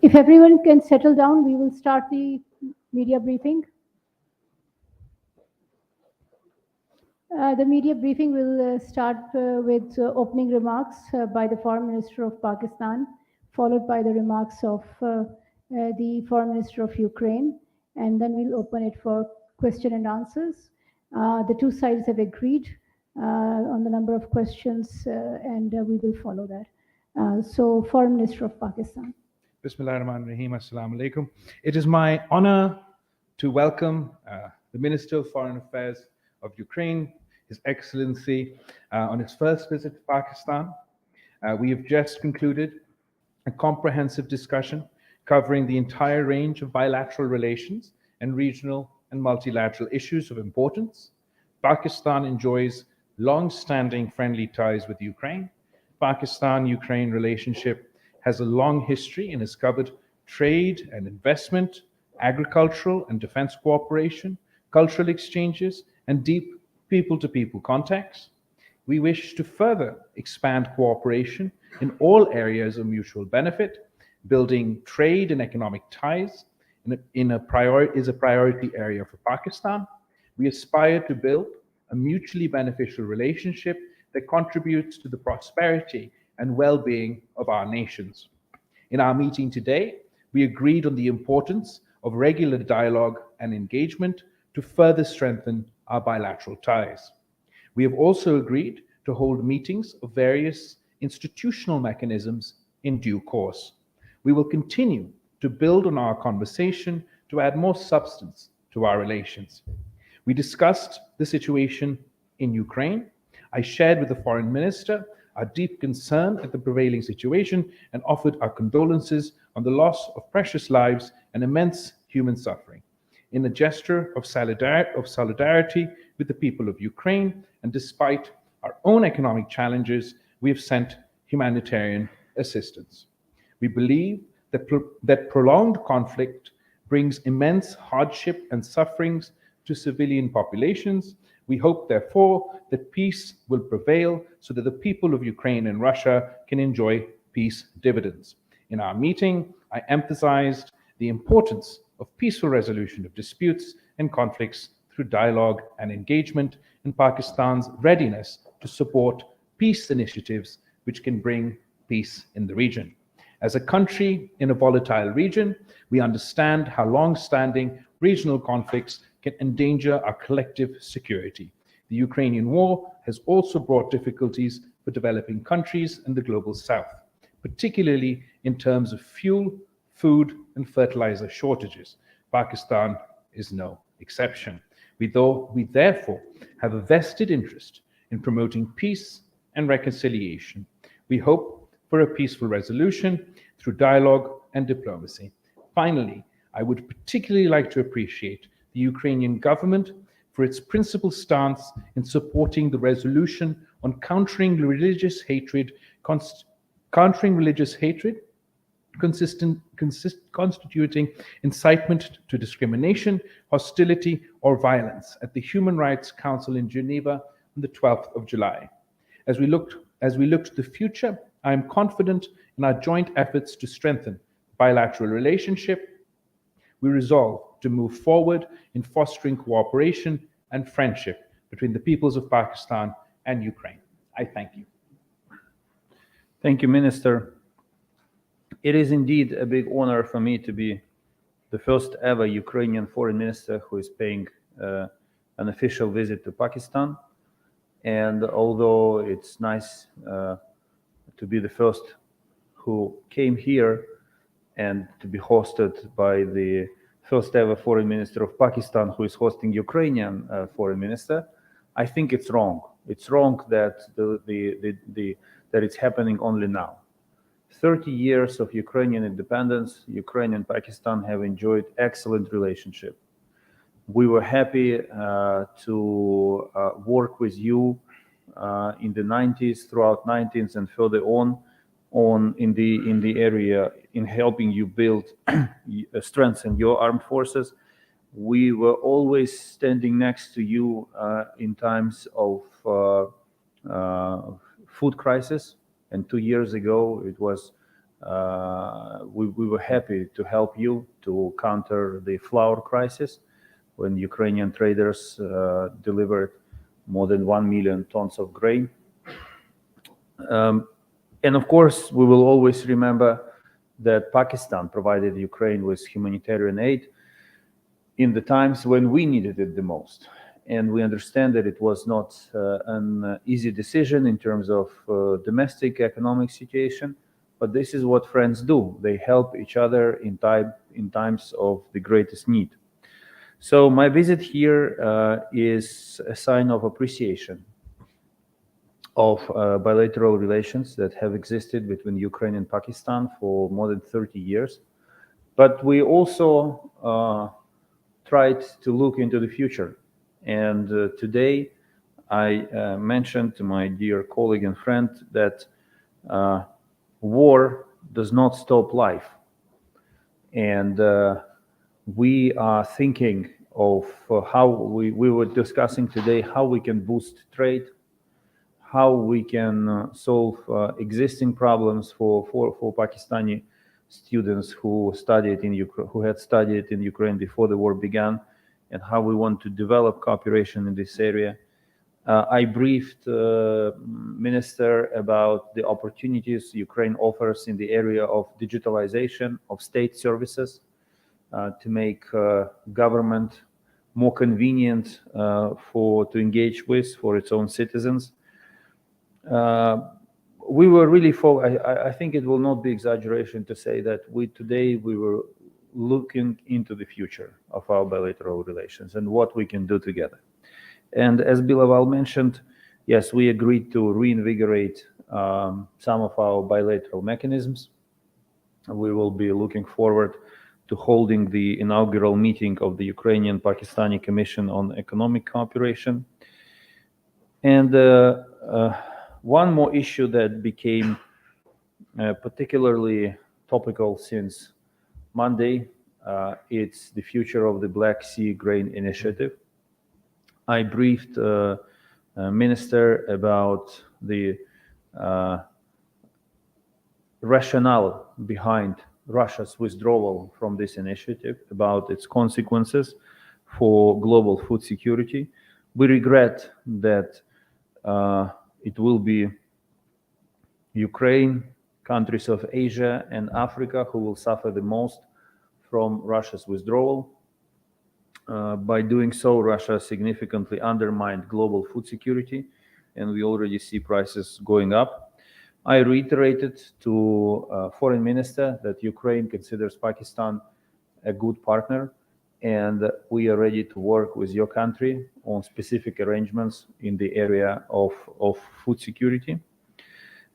If everyone can settle down, we will start the media briefing. The media briefing will start with opening remarks by the Foreign Minister of Pakistan, followed by the remarks of the Foreign Minister of Ukraine, and then we'll open it for question and answers. The two sides have agreed on the number of questions, and we will follow that. So, Foreign Minister of Pakistan. Bismillahirrahmanirrahim. Assalamu alaikum. It is my honor to welcome the Minister of Foreign Affairs of Ukraine, His Excellency, on his first visit to Pakistan. We have just concluded a comprehensive discussion covering the entire range of bilateral relations and regional and multilateral issues of importance. Pakistan enjoys long-standing friendly ties with Ukraine. Pakistan-Ukraine relationship has a long history and has covered trade and investment, agricultural and defense cooperation, cultural exchanges, and deep people-to-people contacts. We wish to further expand cooperation in all areas of mutual benefit. Building trade and economic ties is a priority area for Pakistan. We aspire to build a mutually beneficial relationship that contributes to the prosperity and well-being of our nations. In our meeting today, we agreed on the importance of regular dialogue and engagement to further strengthen our bilateral ties. We have also agreed to hold meetings of various institutional mechanisms in due course. We will continue to build on our conversation to add more substance to our relations. We discussed the situation in Ukraine. I shared with the Foreign Minister our deep concern at the prevailing situation and offered our condolences on the loss of precious lives and immense human suffering. In a gesture of solidarity with the people of Ukraine, and despite our own economic challenges, we have sent humanitarian assistance. We believe that prolonged conflict brings immense hardship and sufferings to civilian populations. We hope, therefore, that peace will prevail so that the people of Ukraine and Russia can enjoy peace dividends. In our meeting, I emphasized the importance of peaceful resolution of disputes and conflicts through dialogue and engagement, and Pakistan's readiness to support peace initiatives which can bring peace in the region. As a country in a volatile region, we understand how long-standing regional conflicts can endanger our collective security. The Ukrainian war has also brought difficulties for developing countries in the global south, particularly in terms of fuel, food, and fertilizer shortages. Pakistan is no exception. We therefore have a vested interest in promoting peace and reconciliation. We hope for a peaceful resolution through dialogue and diplomacy. Finally, I would particularly like to appreciate the Ukrainian government for its principled stance in supporting the resolution on countering religious hatred, constituting incitement to discrimination, hostility, or violence at the Human Rights Council in Geneva on the 12th of July. As we look to the future, I am confident in our joint efforts to strengthen bilateral relationship. We resolve to move forward in fostering cooperation and friendship between the peoples of Pakistan and Ukraine. I thank you. Thank you, Minister. It is indeed a big honor for me to be the first ever Ukrainian foreign minister who is paying an official visit to Pakistan. And although it's nice to be the first who came here and to be hosted by the first ever foreign minister of Pakistan who is hosting Ukrainian foreign minister, I think it's wrong. It's wrong that that it's happening only now. 30 years of Ukrainian independence, Ukraine and Pakistan have enjoyed excellent relationship. We were happy to work with you in the 90s, throughout 90s, and further on in the area in helping you build strengthen your armed forces. We were always standing next to you in times of food crisis, and 2 years ago it was we were happy to help you to counter the flour crisis when Ukrainian traders delivered more than 1 million tons of grain. And of course, we will always remember that Pakistan provided Ukraine with humanitarian aid in the times when we needed it the most. And we understand that it was not an easy decision in terms of domestic economic situation, but this is what friends do. They help each other in times of the greatest need. So my visit here is a sign of appreciation of bilateral relations that have existed between Ukraine and Pakistan for more than 30 years. But we also tried to look into the future. And today I mentioned to my dear colleague and friend that war does not stop life. And we are thinking of how we were discussing today how we can boost trade, how we can solve existing problems for Pakistani students who had studied in Ukraine before the war began, and how we want to develop cooperation in this area. I briefed Minister about the opportunities Ukraine offers in the area of digitalization of state services to make government more convenient to engage with for its own citizens. We were really I think it will not be exaggeration to say that today we were looking into the future of our bilateral relations and what we can do together. And as Bilawal mentioned, yes, we agreed to reinvigorate some of our bilateral mechanisms. We will be looking forward to holding the inaugural meeting of the Ukrainian-Pakistani Commission on Economic Cooperation. And one more issue that became particularly topical since Monday, it's the future of the Black Sea Grain Initiative. I briefed Minister about the rationale behind Russia's withdrawal from this initiative, about its consequences for global food security. We regret that it will be Ukraine, countries of Asia and Africa who will suffer the most from Russia's withdrawal. By doing so, Russia significantly undermined global food security, and we already see prices going up. I reiterated to Foreign Minister that Ukraine considers Pakistan a good partner, and we are ready to work with your country on specific arrangements in the area of food security.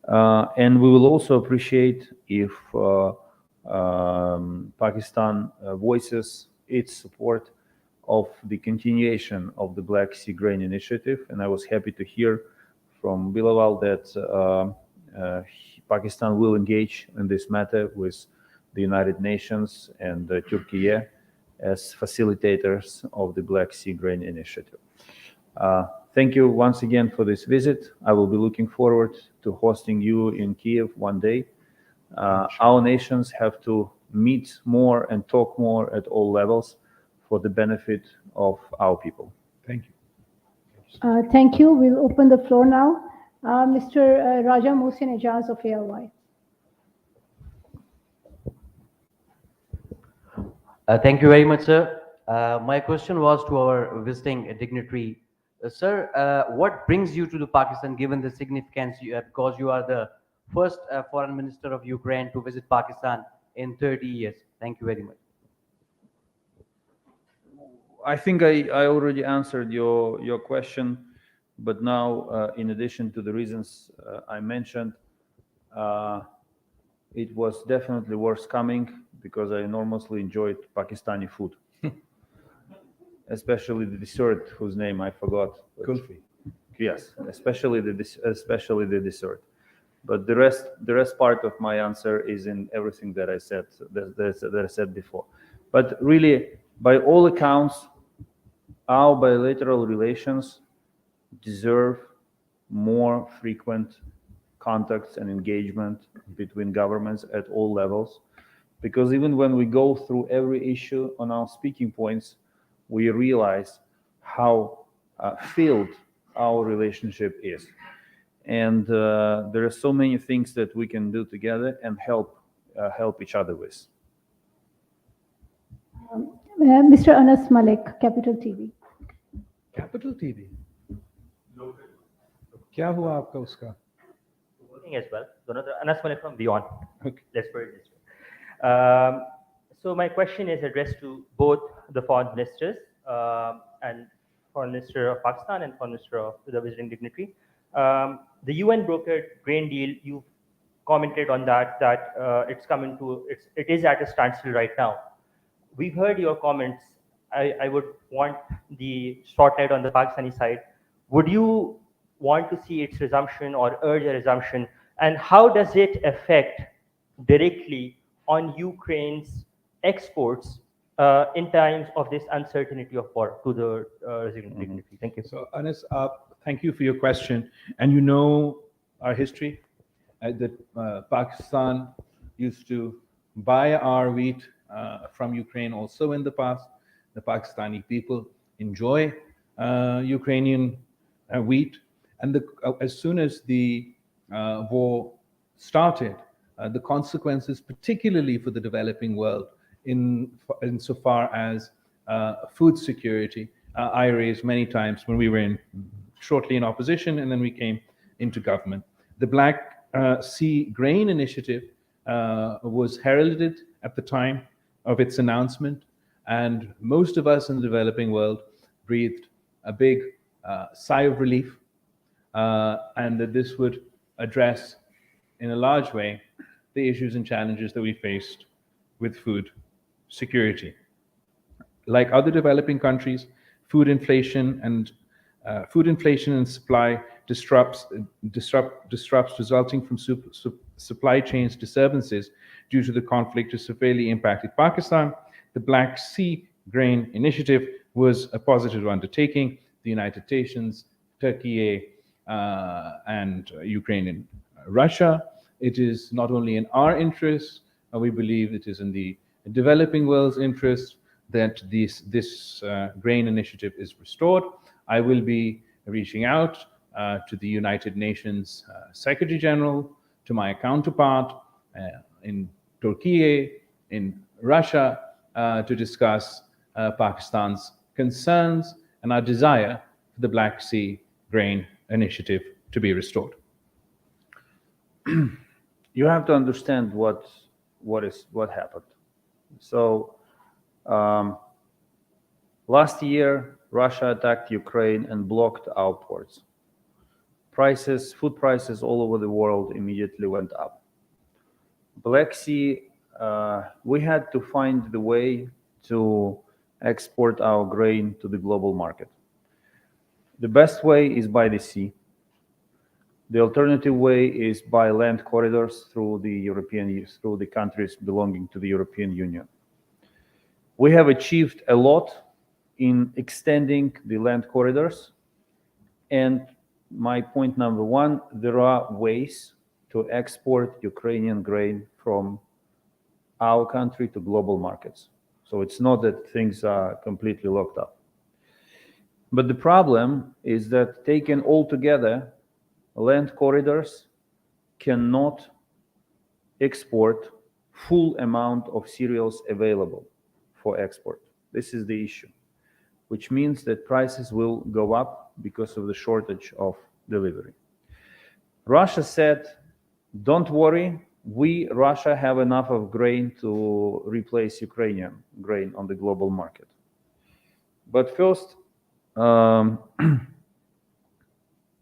And we will also appreciate if Pakistan voices its support of the continuation of the Black Sea Grain Initiative. And I was happy to hear from Bilawal that Pakistan will engage in this matter with the United Nations and Turkey as facilitators of the Black Sea Grain Initiative. Thank you once again for this visit. I will be looking forward to hosting you in Kiev one day. Our nations have to meet more and talk more at all levels for the benefit of our people. Thank you. Thank you. We'll open the floor now. Mr. Raja Mohsin Ejaz of ALY. Thank you very much, sir. My question was to our visiting dignitary. Sir, what brings you to the Pakistan, given the significance because you are the first foreign minister of Ukraine to visit Pakistan in 30 years? Thank you very much. I think I already answered your question, but now, in addition to the reasons I mentioned, it was definitely worth coming because I enormously enjoyed Pakistani food, especially the dessert whose name I forgot. Kulfi. Yes, especially the dessert. But the rest part of my answer is in everything that I said that I said before. But really, by all accounts, our bilateral relations deserve more frequent contacts and engagement between governments at all levels. Because even when we go through every issue on our speaking points, we realize how filled our relationship is. And there are so many things that we can do together and help each other with. Mr. Anas Malik, Capital TV. Capital TV क्या हुआ आपका उसका Working as well. Anas Malik from Beyond. Okay. Let's put it this way. So my question is addressed to both the foreign ministers and foreign minister of Pakistan and foreign minister of the visiting dignitary. The UN brokered grain deal. You commented on that it is at a standstill right now. We've heard your comments. I would want the spotlight on the Pakistani side. Would you want to see its resumption or urge a resumption? And how does it affect directly on Ukraine's exports in times of this uncertainty of war to the resident dignitary? Thank you. So, Anas, thank you for your question. And you know our history, that Pakistan used to buy our wheat from Ukraine also in the past. The Pakistani people enjoy Ukrainian wheat. And as soon as the war started, the consequences, particularly for the developing world, insofar as food security, I raised many times when we were shortly in opposition, and then we came into government. The Black Sea Grain Initiative was heralded at the time of its announcement, and most of us in the developing world breathed a big sigh of relief, and that this would address in a large way the issues and challenges that we faced with food security. Like other developing countries, food inflation and supply disrupts resulting from supply chains disturbances due to the conflict has severely impacted Pakistan. The Black Sea Grain Initiative was a positive undertaking. The United Nations, Turkey, and Ukraine and Russia. It is not only in our interest, we believe it is in the developing world's interest that this grain initiative is restored. I will be reaching out to the United Nations Secretary General, to my counterpart in Turkey, in Russia, to discuss Pakistan's concerns and our desire for the Black Sea Grain Initiative to be restored. You have to understand what happened. So last year, Russia attacked Ukraine and blocked our ports. Food prices all over the world immediately went up. Black Sea, we had to find the way to export our grain to the global market. The best way is by the sea. The alternative way is by land corridors through the countries belonging to the European Union. We have achieved a lot in extending the land corridors. And my point number one, there are ways to export Ukrainian grain from our country to global markets. So it's not that things are completely locked up. But the problem is that taken all together, land corridors cannot export full amount of cereals available for export. This is the issue, which means that prices will go up because of the shortage of delivery. Russia said, don't worry, Russia, have enough of grain to replace Ukrainian grain on the global market. But first,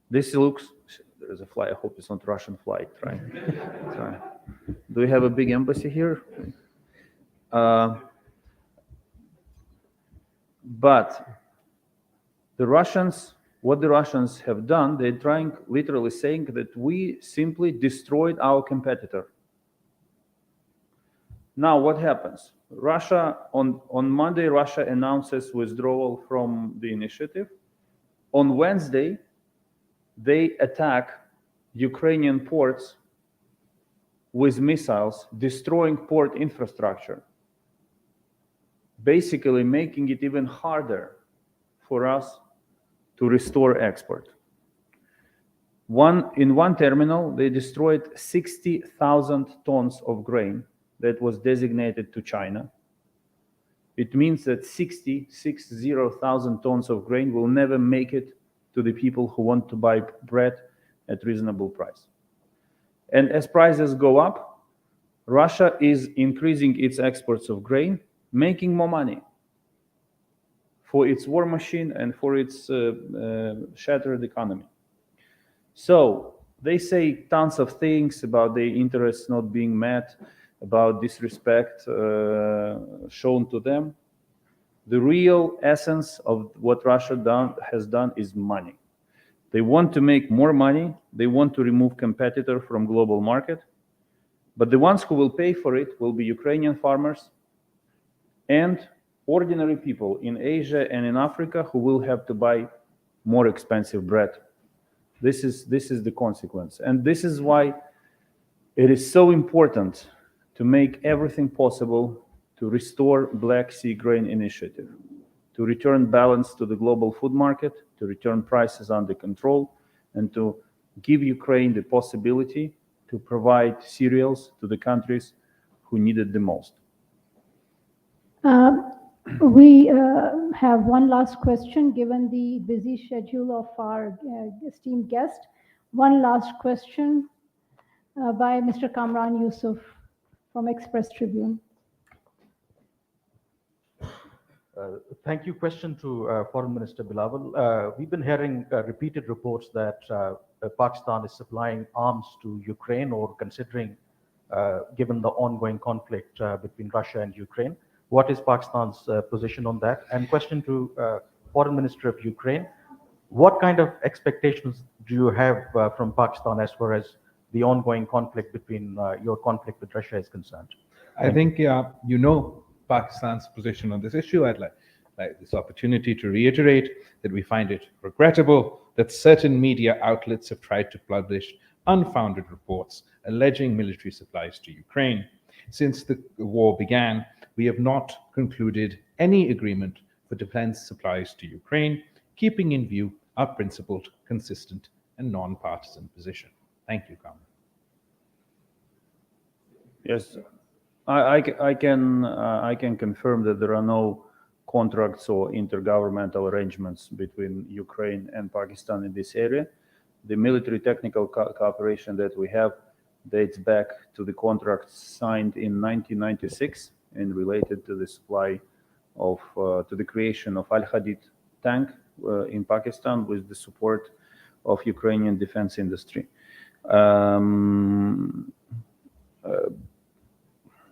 this looks, there's a flight, I hope it's not Russian flight, right? Sorry. Do we have a big embassy here? But what the Russians have done, they're literally saying that we simply destroyed our competitor. Now, what happens? On Monday, Russia announces withdrawal from the initiative. On Wednesday, they attack Ukrainian ports with missiles, destroying port infrastructure, basically making it even harder for us to restore export. In one terminal, they destroyed 60,000 tons of grain that was designated to China. It means that 60,000 tons of grain will never make it to the people who want to buy bread at reasonable price. And as prices go up, Russia is increasing its exports of grain, making more money for its war machine and for its shattered economy. So they say tons of things about the interests not being met, about disrespect shown to them. The real essence of what Russia has done is money. They want to make more money. They want to remove competitor from global market. But the ones who will pay for it will be Ukrainian farmers and ordinary people in Asia and in Africa who will have to buy more expensive bread. This is the consequence. And this is why it is so important to make everything possible to restore Black Sea Grain Initiative, to return balance to the global food market, to return prices under control, and to give Ukraine the possibility to provide cereals to the countries who need it the most. We have one last question, given the busy schedule of our esteemed guest. One last question by Mr. Kamran Yusuf from Express Tribune. Thank you. Question to Foreign Minister Bilawal. We've been hearing repeated reports that Pakistan is supplying arms to Ukraine or considering, given the ongoing conflict between Russia and Ukraine. What is Pakistan's position on that? And question to Foreign Minister of Ukraine. What kind of expectations do you have from Pakistan as far as the ongoing conflict between your conflict with Russia is concerned? I think you know Pakistan's position on this issue. I'd like this opportunity to reiterate that we find it regrettable that certain media outlets have tried to publish unfounded reports alleging military supplies to Ukraine. Since the war began, we have not concluded any agreement for defense supplies to Ukraine, keeping in view our principled, consistent, and non-partisan position. Thank you, Kamran. Yes, I can confirm that there are no contracts or intergovernmental arrangements between Ukraine and Pakistan in this area. The military technical cooperation that we have dates back to the contracts signed in 1996 and related to the supply of to the creation of Al Hadid tank in Pakistan with the support of Ukrainian defense industry.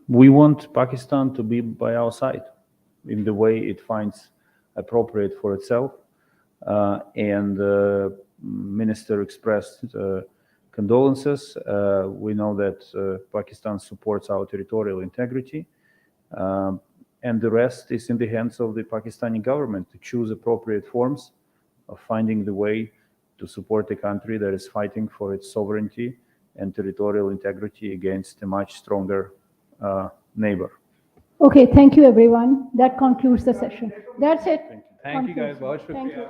We want Pakistan to be by our side in the way it finds appropriate for itself. And Minister expressed condolences. We know that Pakistan supports our territorial integrity. And the rest is in the hands of the Pakistani government to choose appropriate forms of finding the way to support a country that is fighting for its sovereignty and territorial integrity against a much stronger neighbor. Okay, thank you, everyone. That concludes the session. That's it. Thank you, guys. Thank you.